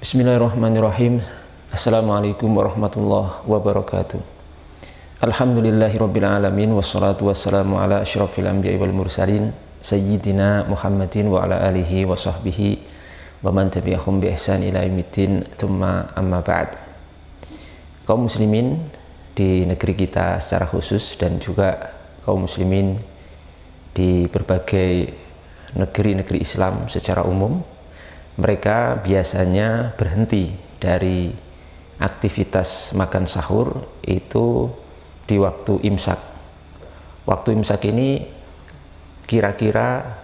Bismillahirrahmanirrahim. Assalamualaikum warahmatullahi wabarakatuh. Alhamdulillahirabbil alamin wassalatu wassalamu ala asyrafil anbiya'i wal mursalin sayyidina Muhammadin wa ala alihi wa sahbihi wa man tabi'ahum bi ihsan ila yaumiddin. Tsumma amma ba'd. Kaum muslimin di negeri kita secara khusus dan juga kaum muslimin di berbagai negeri-negeri Islam secara umum, mereka biasanya berhenti dari aktivitas makan sahur itu di waktu imsak. Waktu imsak ini kira-kira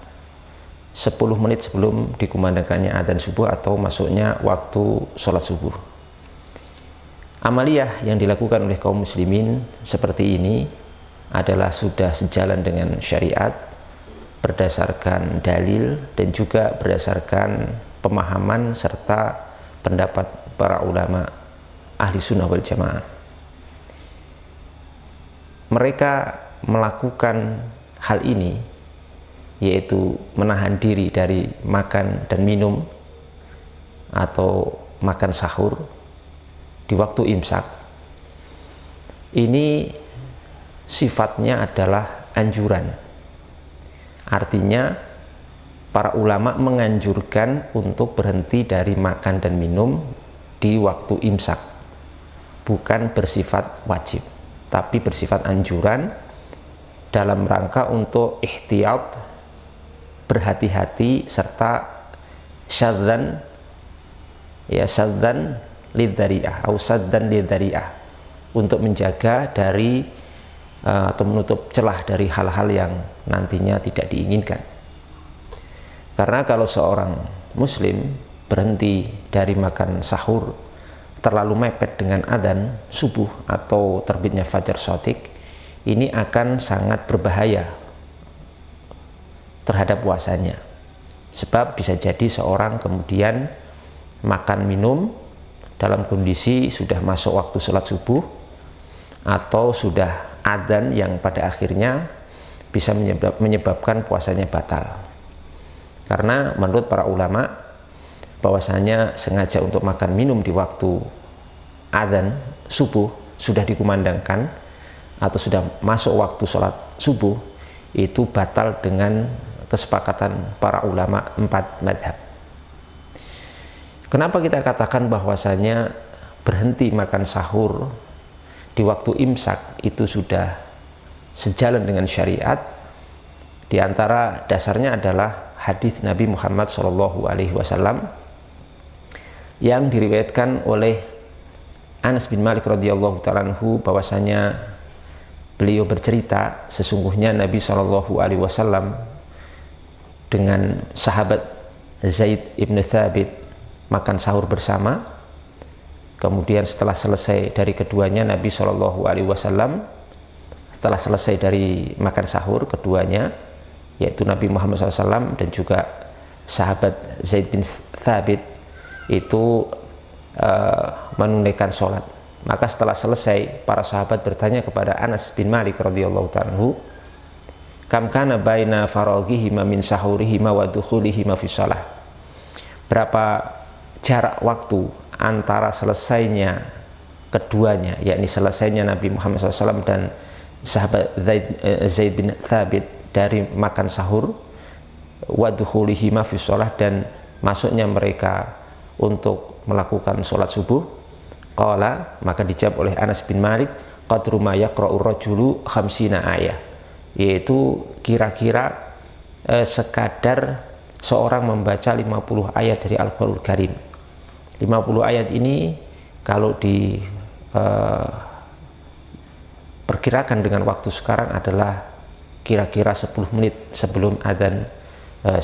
10 menit sebelum dikumandangkannya adzan subuh atau masuknya waktu sholat subuh. Amaliyah yang dilakukan oleh kaum muslimin seperti ini adalah sudah sejalan dengan syariat, berdasarkan dalil dan juga berdasarkan pemahaman serta pendapat para ulama ahli sunnah wal jamaah. Mereka melakukan hal ini, yaitu menahan diri dari makan dan minum atau makan sahur di waktu imsak. Ini sifatnya adalah anjuran. Artinya para ulama menganjurkan untuk berhenti dari makan dan minum di waktu imsak, bukan bersifat wajib, tapi bersifat anjuran dalam rangka untuk ihtiyat, berhati-hati, serta syadzan, ya syadzan lidzari'ah atau saddan lidzari'ah, untuk menjaga dari atau menutup celah dari hal-hal yang nantinya tidak diinginkan. Karena kalau seorang muslim berhenti dari makan sahur terlalu mepet dengan adzan subuh atau terbitnya fajar shadiq, ini akan sangat berbahaya terhadap puasanya. Sebab bisa jadi seorang kemudian makan minum dalam kondisi sudah masuk waktu sholat subuh atau sudah adzan yang pada akhirnya bisa menyebabkan puasanya batal. Karena menurut para ulama bahwasanya sengaja untuk makan minum di waktu adzan subuh sudah dikumandangkan atau sudah masuk waktu sholat subuh itu batal dengan kesepakatan para ulama 4 mazhab. Kenapa kita katakan bahwasanya berhenti makan sahur di waktu imsak itu sudah sejalan dengan syariat? Di antara dasarnya adalah hadis Nabi Muhammad SAW yang diriwayatkan oleh Anas bin Malik radhiyallahu ta'ala anhu, bahwasanya beliau bercerita sesungguhnya Nabi SAW dengan sahabat Zaid ibn Thabit makan sahur bersama. Kemudian setelah selesai dari keduanya, Nabi SAW setelah selesai dari makan sahur keduanya, yaitu Nabi Muhammad SAW dan juga sahabat Zaid bin Thabit itu menunaikan sholat. Maka setelah selesai, para sahabat bertanya kepada Anas bin Malik radhiyallahu ta'ala anhu, kam kana baina faraghihima min sahurihima wa dukhulihima fi shalah. Berapa jarak waktu antara selesainya keduanya, yakni selesainya Nabi Muhammad SAW dan sahabat Zaid bin Thabit dari makan sahur, wa dukhulihima fi shalah, dan masuknya mereka untuk melakukan sholat subuh. Qala, maka dijawab oleh Anas bin Malik, qadru ma yaqra'u rajulu khamsina ayah, yaitu kira-kira sekadar seorang membaca 50 ayat dari Al-Qur'anul Karim. 50 ayat ini kalau perkirakan dengan waktu sekarang adalah kira-kira 10 menit sebelum adzan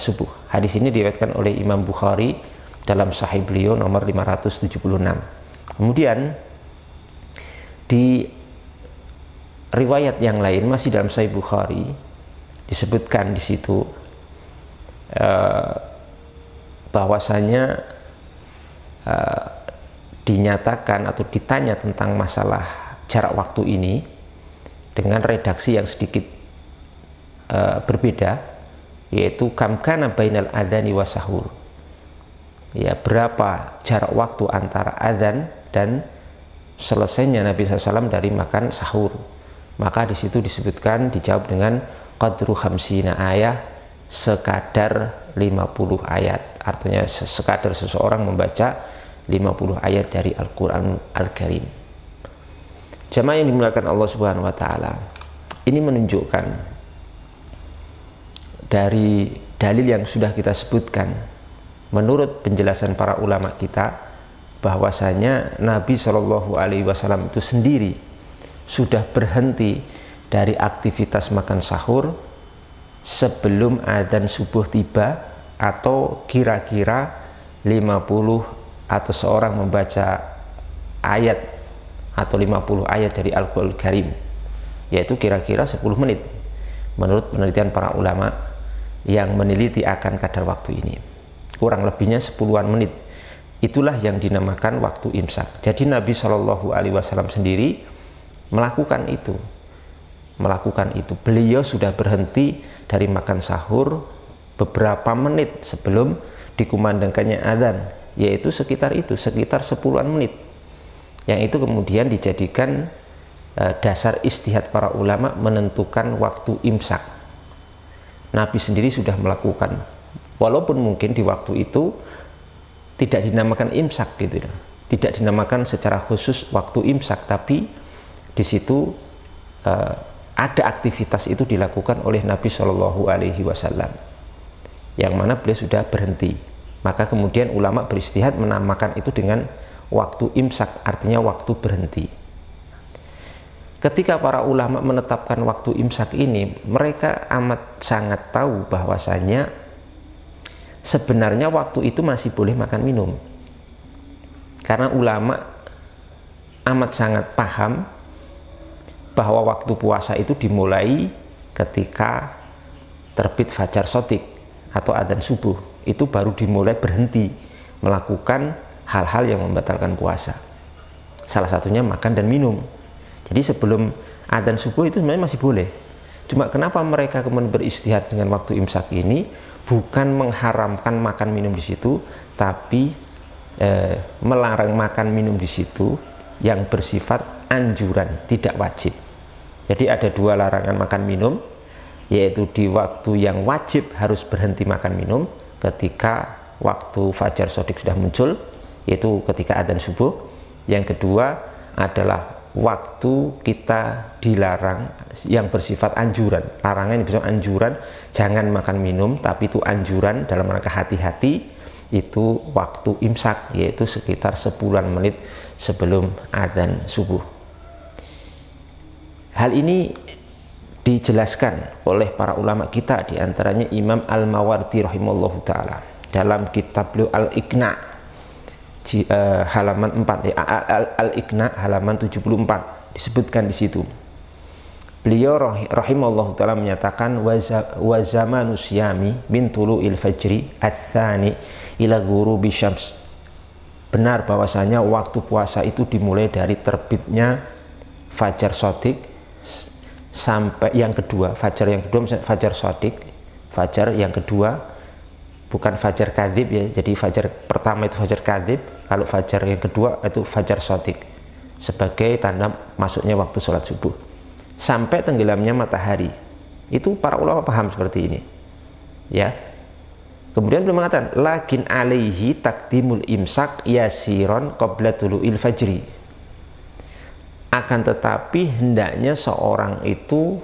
subuh. Hadis ini diriwayatkan oleh Imam Bukhari dalam Sahih beliau nomor 576. Kemudian di riwayat yang lain masih dalam Sahih Bukhari disebutkan di situ bahwasanya dinyatakan atau ditanya tentang masalah jarak waktu ini dengan redaksi yang sedikit berbeda, yaitu kam kana bainal adzani wa sahur. ya berapa jarak waktu antara adzan dan selesainya Nabi SAW dari makan sahur. Maka di situ disebutkan, dijawab dengan qadru khamsina ayah, sekadar 50 ayat. Artinya sekadar seseorang membaca 50 ayat dari Al-Quran Al-Karim. Jamaah yang dimuliakan Allah Subhanahu wa Ta'ala, ini menunjukkan dari dalil yang sudah kita sebutkan, menurut penjelasan para ulama kita, bahwasanya Nabi Shallallahu Alaihi Wasallam itu sendiri sudah berhenti dari aktivitas makan sahur sebelum adzan subuh tiba, atau kira-kira 50 atau seorang membaca ayat atau 50 ayat dari Al-Quran Karim, yaitu kira-kira 10 menit menurut penelitian para ulama yang meneliti akan kadar waktu ini. Kurang lebihnya 10-an menit. Itulah yang dinamakan waktu imsak. Jadi Nabi Shallallahu Alaihi Wasallam sendiri melakukan itu. Beliau sudah berhenti dari makan sahur beberapa menit sebelum dikumandangkannya adzan, yaitu sekitar 10-an menit. Yang itu kemudian dijadikan dasar ijtihad para ulama menentukan waktu imsak. Nabi sendiri sudah melakukan, walaupun mungkin di waktu itu tidak dinamakan imsak gitu, tidak dinamakan secara khusus waktu imsak, tapi di situ ada aktivitas itu dilakukan oleh Nabi Shallallahu Alaihi Wasallam, yang mana beliau sudah berhenti. Maka kemudian ulama berijtihad menamakan itu dengan waktu imsak, artinya waktu berhenti. Ketika para ulama menetapkan waktu imsak ini, mereka amat sangat tahu bahwasanya sebenarnya waktu itu masih boleh makan minum. Karena ulama amat sangat paham bahwa waktu puasa itu dimulai ketika terbit fajar shadiq atau adzan subuh. Itu baru dimulai berhenti melakukan hal-hal yang membatalkan puasa. Salah satunya makan dan minum. Jadi sebelum adzan subuh itu sebenarnya masih boleh. Cuma kenapa mereka kemudian berijtihad dengan waktu imsak ini? Bukan mengharamkan makan minum di situ, tapi melarang makan minum di situ yang bersifat anjuran, tidak wajib. Jadi ada dua larangan makan minum, yaitu di waktu yang wajib harus berhenti makan minum ketika waktu fajar shadiq sudah muncul, yaitu ketika adzan subuh. Yang kedua adalah waktu kita dilarang yang bersifat anjuran. Larangan yang bersifat anjuran, jangan makan minum, tapi itu anjuran dalam rangka hati-hati, itu waktu imsak, yaitu sekitar 10-an menit sebelum adzan subuh. Hal ini dijelaskan oleh para ulama kita, diantaranya Imam Al-Mawardi rahimahullahu ta'ala dalam kitab beliau Al-Iqna' halaman 4, Al-Iqna' halaman 74, disebutkan di situ. Beliau rahimahullahu ta'ala menyatakan wa zamanu siyami min tulu'il fajri ats-tsani ila ghurubi syams. Benar bahwasanya waktu puasa itu dimulai dari terbitnya fajar shadiq sampai yang kedua, fajar yang kedua, misalnya fajar shadiq, fajar yang kedua, bukan fajar kadzib ya. Jadi fajar pertama itu fajar kadzib, kalau fajar yang kedua itu fajar shadiq, sebagai tanda masuknya waktu sholat subuh sampai tenggelamnya matahari. Itu para ulama paham seperti ini ya. Kemudian beliau mengatakan lakin alaihi takdimul imsak yasiron qabla tulu'il fajri. Akan tetapi hendaknya seorang itu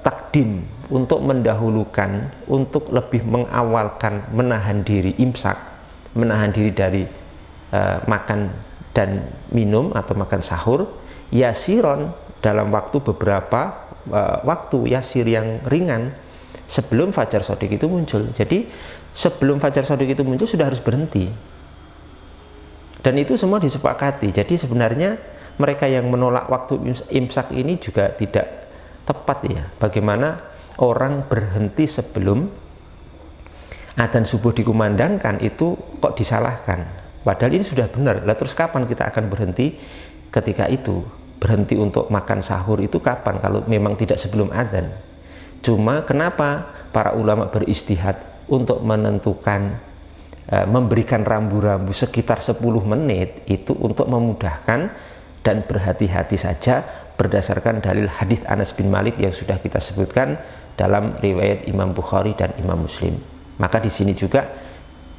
takdim, untuk mendahulukan, untuk lebih mengawalkan, menahan diri imsak, menahan diri dari makan dan minum atau makan sahur, yasiron, dalam waktu beberapa waktu yasir yang ringan sebelum fajar shadiq itu muncul. Jadi sebelum fajar shadiq itu muncul sudah harus berhenti, dan itu semua disepakati. Jadi sebenarnya mereka yang menolak waktu imsak ini juga tidak tepat ya. Bagaimana orang berhenti sebelum adzan subuh dikumandangkan itu kok disalahkan, padahal ini sudah benar. Lah terus kapan kita akan berhenti ketika itu? Berhenti untuk makan sahur itu kapan kalau memang tidak sebelum adzan? Cuma kenapa para ulama berijtihad untuk menentukan memberikan rambu-rambu sekitar 10 menit itu untuk memudahkan dan berhati-hati saja berdasarkan dalil hadis Anas bin Malik yang sudah kita sebutkan dalam riwayat Imam Bukhari dan Imam Muslim. Maka di sini juga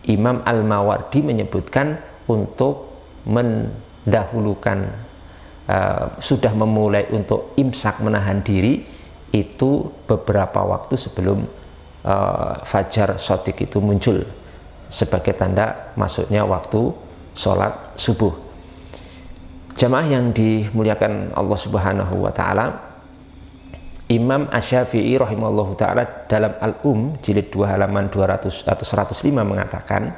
Imam Al-Mawardi menyebutkan untuk mendahulukan sudah memulai untuk imsak menahan diri itu beberapa waktu sebelum fajar shadiq itu muncul sebagai tanda masuknya waktu sholat subuh. Jamaah yang dimuliakan Allah Subhanahu wa Ta'ala, Imam Asy-Syafi'i rahimahullahu ta'ala dalam Al-Jilid 2 halaman 200 atau 105 mengatakan,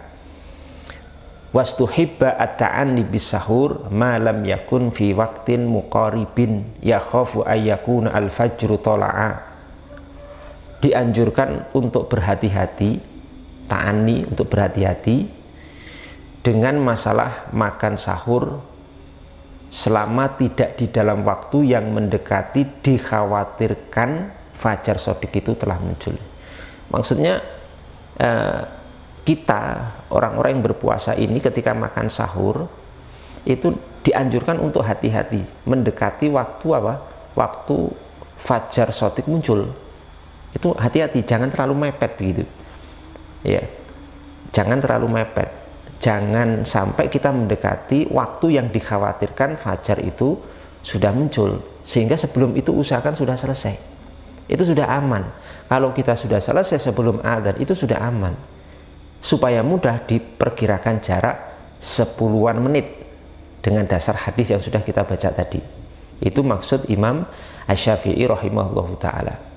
wastuhibba at-ta'anni bis-sahur ma lam yakun fi waqtin muqaribin yakhafu ayyakuna al-fajru tala'a. Dianjurkan untuk berhati-hati, ta'anni untuk berhati-hati dengan masalah makan sahur selama tidak di dalam waktu yang mendekati dikhawatirkan fajar shadiq itu telah muncul. Maksudnya kita orang-orang yang berpuasa ini ketika makan sahur itu dianjurkan untuk hati-hati mendekati waktu apa? Waktu fajar shadiq muncul. Itu hati-hati, jangan terlalu mepet begitu. Ya. Jangan terlalu mepet. Jangan sampai kita mendekati waktu yang dikhawatirkan fajar itu sudah muncul, sehingga sebelum itu usahakan sudah selesai. Itu sudah aman. Kalau kita sudah selesai sebelum adzan itu sudah aman. Supaya mudah diperkirakan jarak 10-an menit dengan dasar hadis yang sudah kita baca tadi. Itu maksud Imam Asy-Syafi'i rahimahullahu ta'ala.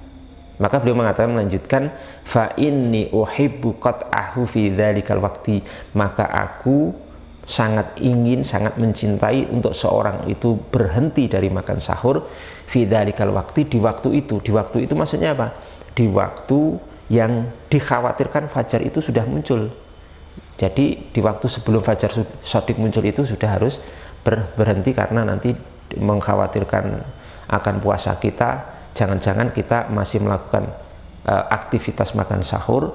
Maka beliau mengatakan, melanjutkan, fa inni uhibbu qat'ahu fi dzalikal waqti, maka aku sangat ingin, sangat mencintai untuk seorang itu berhenti dari makan sahur fi dzalikal waqti, di waktu itu. Di waktu itu maksudnya apa? Di waktu yang dikhawatirkan fajar itu sudah muncul. Jadi di waktu sebelum fajar shadiq muncul itu sudah harus berhenti, karena nanti mengkhawatirkan akan puasa kita. Jangan-jangan kita masih melakukan aktivitas makan sahur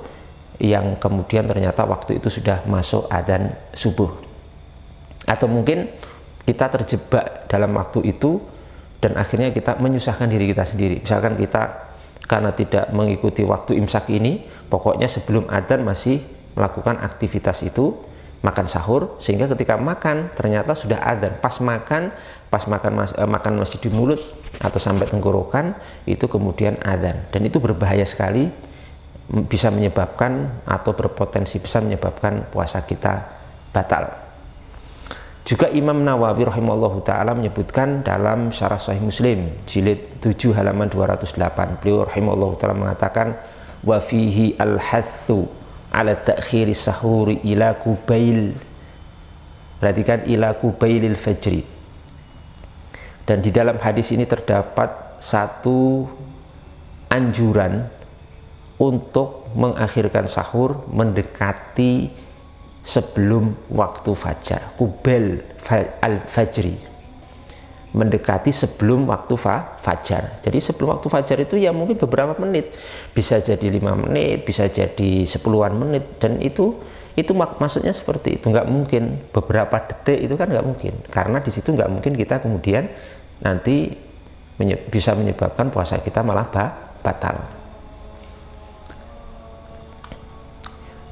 yang kemudian ternyata waktu itu sudah masuk adzan subuh. Atau mungkin kita terjebak dalam waktu itu dan akhirnya kita menyusahkan diri kita sendiri. Misalkan kita karena tidak mengikuti waktu imsak ini, pokoknya sebelum adzan masih melakukan aktivitas itu, makan sahur, sehingga ketika makan ternyata sudah adzan. Pas makan masih di mulut atau sampai tenggorokan, itu kemudian adzan. Dan itu berbahaya sekali, bisa menyebabkan atau berpotensi bisa menyebabkan puasa kita batal. Juga Imam Nawawi rahimahullahu ta'ala menyebutkan dalam Syarah Sahih Muslim jilid 7 halaman 208, beliau rahimahullahu ta'ala mengatakan, wa fihi al-hathu ala ta'khiri sahuri ila kubail, perhatikan, ila kubailil fajri. Dan di dalam hadis ini terdapat satu anjuran untuk mengakhirkan sahur mendekati sebelum waktu fajar, kubel al-fajri, mendekati sebelum waktu fajar. Jadi sebelum waktu fajar itu ya mungkin beberapa menit, bisa jadi 5 menit, bisa jadi 10-an menit, dan itu maksudnya seperti itu. Nggak mungkin beberapa detik, itu kan nggak mungkin, karena di situ nggak mungkin kita kemudian nanti bisa menyebabkan puasa kita malah batal.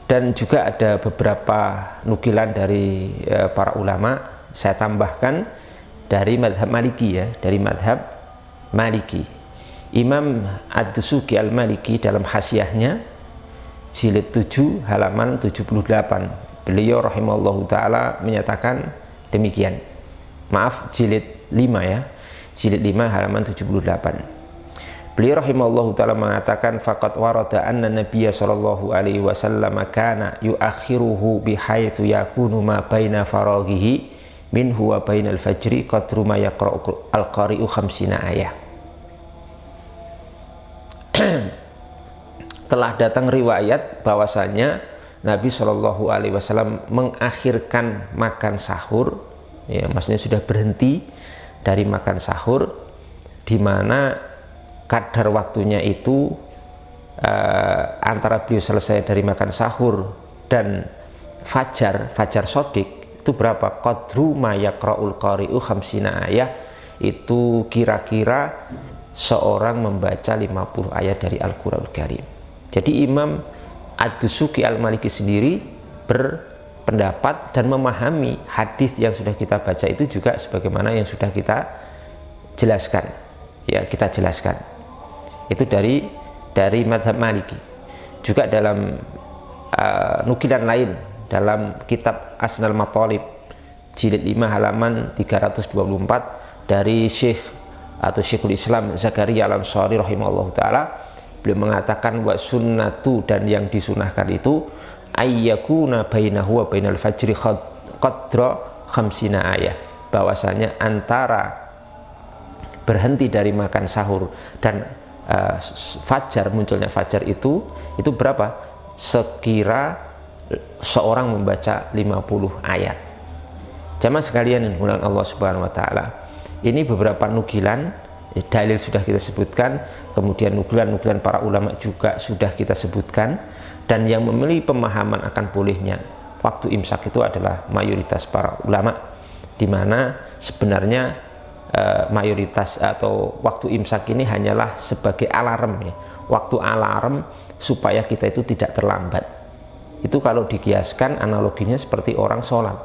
Dan juga ada beberapa nukilan dari para ulama, saya tambahkan dari madhab Maliki ya, dari madhab Maliki. Imam Ad-Dusuki Al-Maliki dalam hasyiahnya jilid 7 halaman 78, beliau rahimahullahu ta'ala menyatakan demikian. Maaf, jilid 5 ya, jilid 5 halaman 78. Beliau rahimahullahu ta'ala mengatakan, faqad warada anna nabiyya sallallahu alaihi wasallam kana yuakhiruhu bihaitsu yakunu ma baina faraghihi minhu wa bainal fajri qadru ma yaqra'u al-qari'u 50 ayah. Telah datang riwayat bahwasanya Nabi sallallahu alaihi wasallam mengakhirkan makan sahur, ya maksudnya sudah berhenti dari makan sahur, di mana kadar waktunya itu antara beliau selesai dari makan sahur dan fajar sodik itu berapa? Qadru ma yaqra'ul qari'u khamsina ayah, itu kira-kira seorang membaca 50 ayat dari Al-Qur'anul Karim. Jadi Imam Ad-Dusuki Al-Maliki sendiri berpendapat dan memahami hadis yang sudah kita baca itu juga sebagaimana yang sudah kita jelaskan. Ya, kita jelaskan. Itu dari mazhab Maliki. Juga dalam nukilan lain dalam kitab Asnal Matalib jilid 5 halaman 324 dari Syekhul Islam Zakaria Al-Ansari rahimahullah ta'ala, beliau mengatakan wa sunnatu, dan yang disunahkan itu ayyakuna bainahu wa bainal fajri qadra khamsina ayah, bahwasanya antara berhenti dari makan sahur dan fajar, munculnya fajar itu berapa? Sekira seorang membaca 50 ayat. Jamaah sekalian yang dimuliakan Allah Subhanahu wa taala, ini beberapa nukilan, dalil sudah kita sebutkan, kemudian nukilan para ulama juga sudah kita sebutkan, dan yang memiliki pemahaman akan bolehnya waktu imsak itu adalah mayoritas para ulama, di mana sebenarnya mayoritas atau waktu imsak ini hanyalah sebagai alarm, ya, waktu alarm supaya kita itu tidak terlambat. Itu kalau dikiaskan analoginya seperti orang sholat.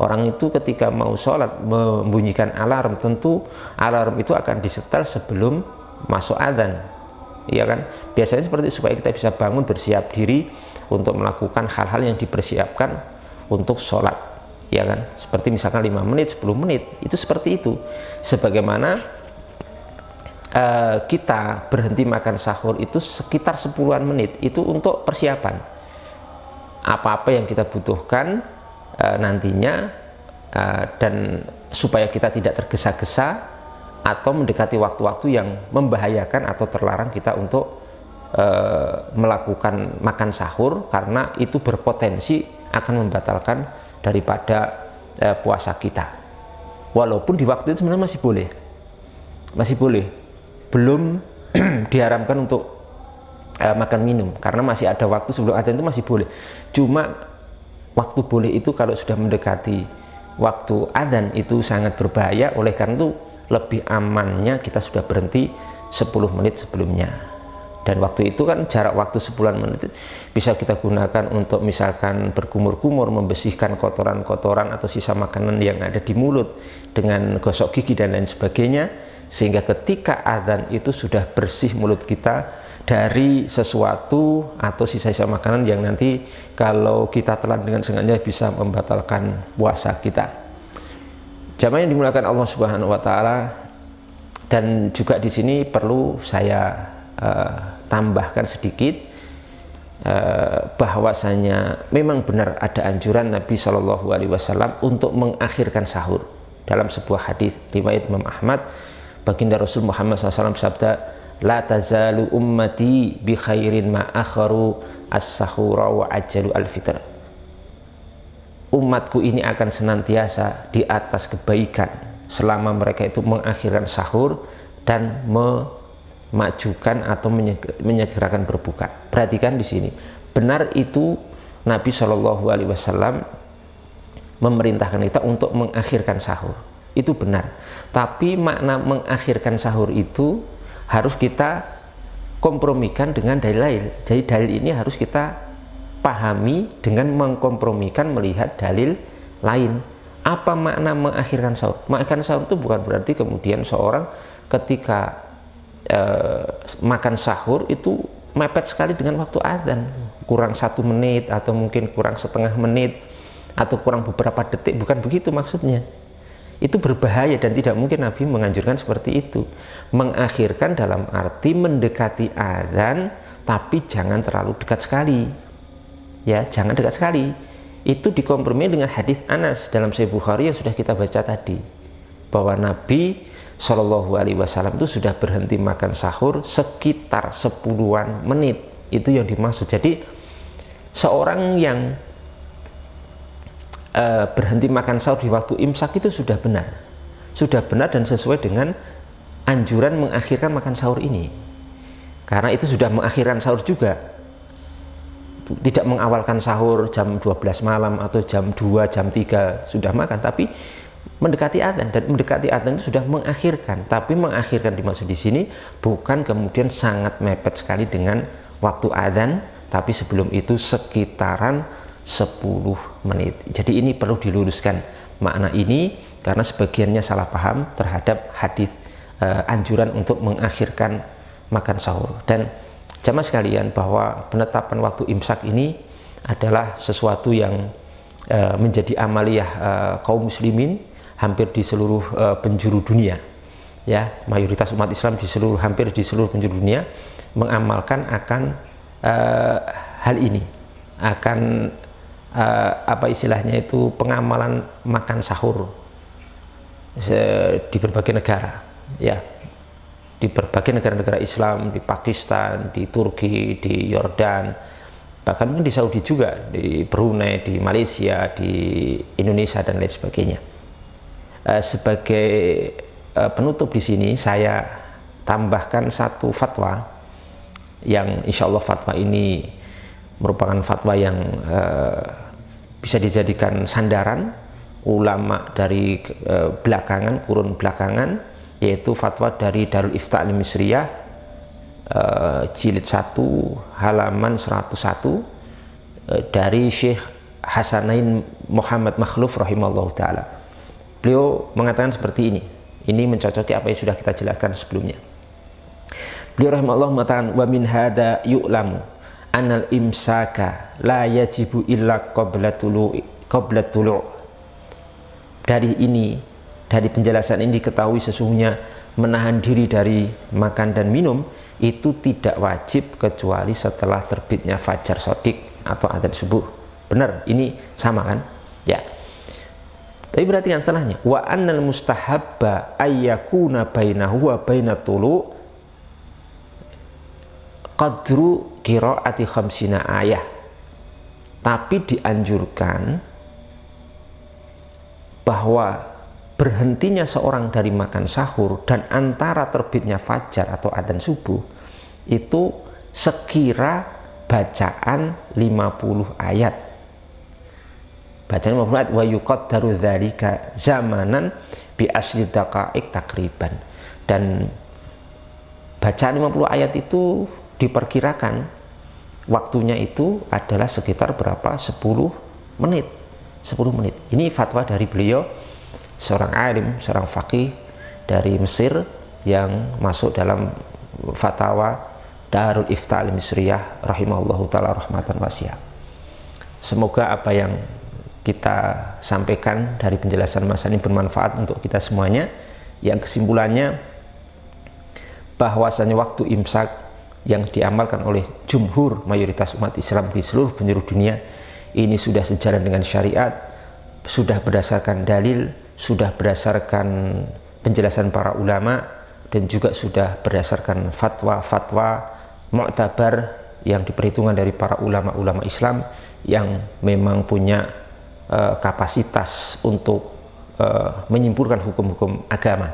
Orang itu ketika mau sholat membunyikan alarm, tentu alarm itu akan disetel sebelum masuk adzan, ya kan? Biasanya seperti itu, supaya kita bisa bangun bersiap diri untuk melakukan hal-hal yang dipersiapkan untuk sholat, ya kan? Seperti misalkan 5 menit, 10 menit, itu seperti itu. Sebagaimana kita berhenti makan sahur itu sekitar 10-an menit, itu untuk persiapan apa-apa yang kita butuhkan nantinya, dan supaya kita tidak tergesa-gesa atau mendekati waktu-waktu yang membahayakan atau terlarang kita untuk melakukan makan sahur, karena itu berpotensi akan membatalkan daripada puasa kita. Walaupun di waktu itu sebenarnya masih boleh, belum diharamkan untuk makan minum, karena masih ada waktu sebelum adzan itu masih boleh. Cuma waktu boleh itu kalau sudah mendekati waktu adzan itu sangat berbahaya. Oleh karena itu lebih amannya kita sudah berhenti 10 menit sebelumnya. Dan waktu itu kan jarak waktu 10 menit bisa kita gunakan untuk misalkan berkumur-kumur, membersihkan kotoran-kotoran atau sisa makanan yang ada di mulut dengan gosok gigi dan lain sebagainya, sehingga ketika adzan itu sudah bersih mulut kita dari sesuatu atau sisa-sisa makanan yang nanti kalau kita telan dengan sengaja bisa membatalkan puasa kita. Jamaah yang dimuliakan Allah Subhanahu wa taala, dan juga di sini perlu saya tambahkan sedikit bahwasanya memang benar ada anjuran Nabi Shallallahu Alaihi Wasallam untuk mengakhirkan sahur. Dalam sebuah hadis riwayat Imam Ahmad, baginda Rasul Muhammad SAW sabda, la tazalu ummati bi khairin ma akharu as-sahura wa ajalu al-fitr. Umatku ini akan senantiasa di atas kebaikan selama mereka itu mengakhirkan sahur dan memajukan atau menyegerakan berbuka. Perhatikan di sini, benar itu Nabi Shallallahu Alaihi Wasallam memerintahkan kita untuk mengakhirkan sahur, itu benar. Tapi makna mengakhirkan sahur itu harus kita kompromikan dengan dalil lain. Jadi dalil ini harus kita pahami dengan mengkompromikan melihat dalil lain. Apa makna mengakhirkan sahur? Mengakhirkan sahur itu bukan berarti kemudian seorang ketika makan sahur itu mepet sekali dengan waktu adzan, kurang 1 menit atau mungkin kurang setengah menit atau kurang beberapa detik, bukan begitu maksudnya. Itu berbahaya dan tidak mungkin Nabi menganjurkan seperti itu. Mengakhirkan dalam arti mendekati adzan, tapi jangan terlalu dekat sekali, ya, jangan dekat sekali. Itu dikompromi dengan hadis Anas dalam Sahih Bukhari yang sudah kita baca tadi, bahwa Nabi Shallallahu Alaihi Wasallam itu sudah berhenti makan sahur sekitar 10-an menit. Itu yang dimaksud. Jadi seorang yang berhenti makan sahur di waktu imsak itu sudah benar dan sesuai dengan anjuran mengakhirkan makan sahur ini, karena itu sudah mengakhirkan sahur juga. tidak mengawalkan sahur jam 12 malam atau jam 2, jam 3 sudah makan, tapi mendekati adzan, dan mendekati adzan itu sudah mengakhirkan. Tapi mengakhirkan dimaksud di sini bukan kemudian sangat mepet sekali dengan waktu adzan, tapi sebelum itu sekitaran 10 menit. Jadi ini perlu diluruskan makna ini, karena sebagiannya salah paham terhadap hadis anjuran untuk mengakhirkan makan sahur. Dan jamaah sekalian, bahwa penetapan waktu imsak ini adalah sesuatu yang menjadi amaliyah kaum muslimin hampir di seluruh penjuru dunia, ya, mayoritas umat Islam hampir di seluruh penjuru dunia mengamalkan akan hal ini, akan apa istilahnya itu, pengamalan makan sahur di berbagai negara, ya, di berbagai negara-negara Islam, di Pakistan, di Turki, di Yordan, bahkan mungkin di Saudi juga, di Brunei, di Malaysia, di Indonesia dan lain sebagainya. Sebagai penutup di sini saya tambahkan satu fatwa yang insya Allah fatwa ini merupakan fatwa yang bisa dijadikan sandaran ulama dari belakangan, kurun belakangan, yaitu fatwa dari Darul Ifta Al-Misriyah jilid 1 halaman 101 dari Syekh Hasanain Muhammad Makhluf rahimahullah ta'ala. Beliau mengatakan seperti ini mencocoki apa yang sudah kita jelaskan sebelumnya. Beliau rahimahullah mengatakan, wa min hada yu'lamu anal imsaka la yajibu illa qabla tulu'. Dari penjelasan ini diketahui sesungguhnya menahan diri dari makan dan minum itu tidak wajib kecuali setelah terbitnya fajar shadiq atau adzan subuh. Benar, ini sama kan? Ya. Tapi perhatikan setelahnya, wa annal mustahabba ayyakuna bainahu wa bainat tulu qadru qiraati khamsina ayah. Tapi dianjurkan bahwa berhentinya seorang dari makan sahur dan antara terbitnya fajar atau adzan subuh itu sekira bacaan 50 ayat. Bacaan 50 ayat, wa yuqaddaru dzalika zamanan bi asli daqaiq takriban. Dan bacaan 50 ayat itu diperkirakan waktunya itu adalah sekitar berapa? 10 menit. 10 menit. Ini fatwa dari beliau, seorang alim, seorang faqih dari Mesir yang masuk dalam fatwa Darul Ifta Al-Misriyah rahimahullahu ta'ala rahmatan wasi'ah. Semoga apa yang kita sampaikan dari penjelasan Mas ini bermanfaat untuk kita semuanya. Yang kesimpulannya, bahwasanya waktu imsak yang diamalkan oleh jumhur mayoritas umat Islam di seluruh penjuru dunia ini sudah sejalan dengan syariat, sudah berdasarkan dalil, sudah berdasarkan penjelasan para ulama, dan juga sudah berdasarkan fatwa-fatwa mu'tabar yang diperhitungkan dari para ulama-ulama Islam yang memang punya kapasitas untuk menyimpulkan hukum-hukum agama.